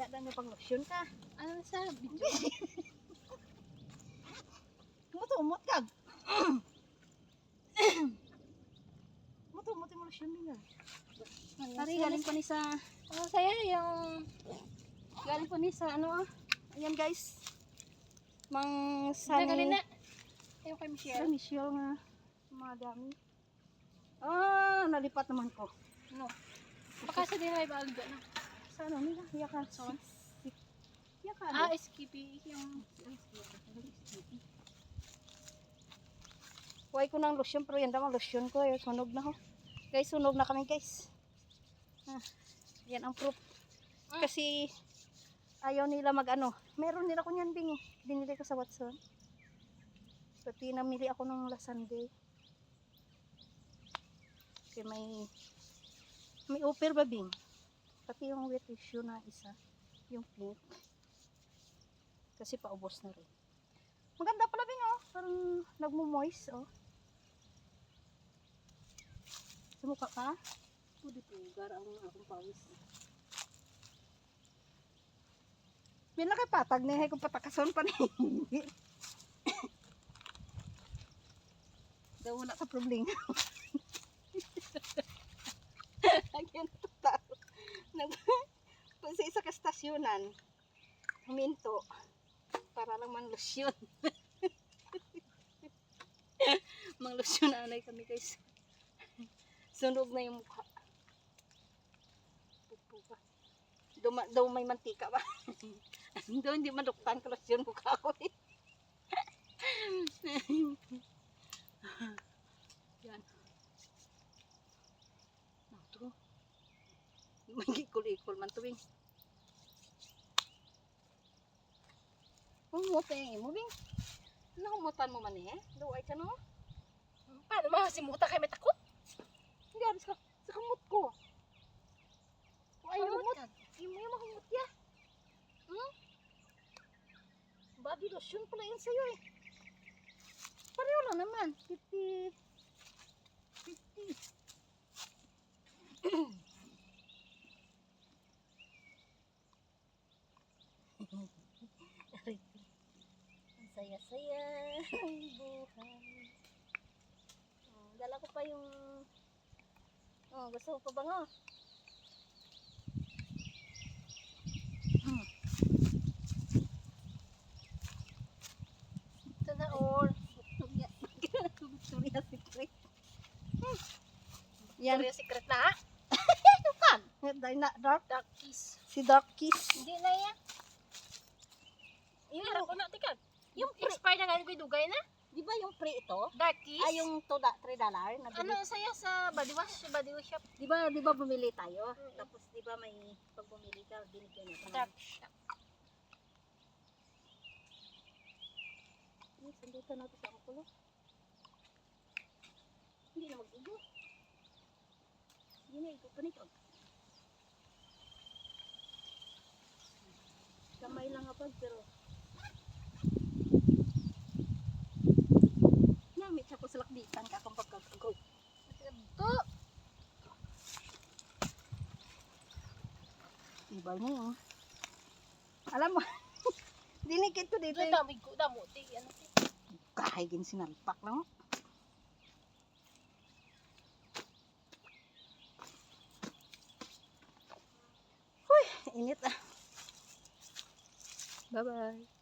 Kada na pang lotion ka. Ano sabi? Umot ka. Umot mo lotion niya. Sari, galing pa ni sa... Oh, saya yung... Galing pa ni sa ano. Ayan guys. Mang Sunny. sunny. Galing na. Ayaw kay Sa Michelle. Michelle nga. Madami. Ah, nalipat naman ko. No. Baka sa din ay bago na. Sa ano nila? Yakan. Saan? Yakan. Ah, SKP. Yung... Huwag ko ng lotion pero yan daw lotion ko. Sunog na ho. Guys, sunog na kami guys. Yan ang proof. Kasi ayaw nila mag ano. Meron nila ko niyan bing. Binili ko sa Watson. Pati namili ako ng last Sunday. Kasi may offer ba bing? Pati yung wet tissue na isa. Yung pink. Kasi paubos na rin. Maganda pala bing oh. Parang nagmo-moist oh. Sumuka ka? Pwede pugar ang akong pawis. Bila kay patag ni hay kung patakason pa ni. Daw wala ka problema. Agyan ta. Sa isa ka stasyonan. Huminto. Para lang man lotion. Mang lotion anay kami guys. Sunog na yung mukha. Daw may mantika ba? Daw hindi maduktan ka lotion mukha ko eh. Yan. Ito. May ikol-ikol man to bing. Humutin mo bing. Humutan mo man eh. Luay ka no? Paano makasimuta kayo may takot? Hindi aris ka. Sa kamot ko. Ay, lumot. Yung mahumot ya. Body lotion pala yun sa'yo eh. Pareho lang naman. 50. 50. Ang saya-saya ng buhay. Dala ko pa yung gusto ko pa bango. Ito na all. Victoria Secret. Yan. Victoria Secret na ha? Kan? Dark Kiss. Si Dark Kiss. Hindi na yan. Yung ko na, tika. Yung expire na galing ko yung dugay na? Di ba yung pre ito? Dark Kiss? Ay, yung $3 na Ano saya sa body wash shop? Di ba bumili tayo? Tapos di ba may pag bumili ka, binigyan natin. Dark. Sandutan natin sa kulo. Hindi na mag-ubo. Hindi na, ito pa nito. Kamay lang kapag, pero namit ako sa lakbitan ka kung pagkakagaw. Ito. Iba niya yun. Alam mo, dinikit ko dito. Ito damig ko, damuti. Ano? Kahigin sinalpak lang. Huy, init ah. Bye-bye.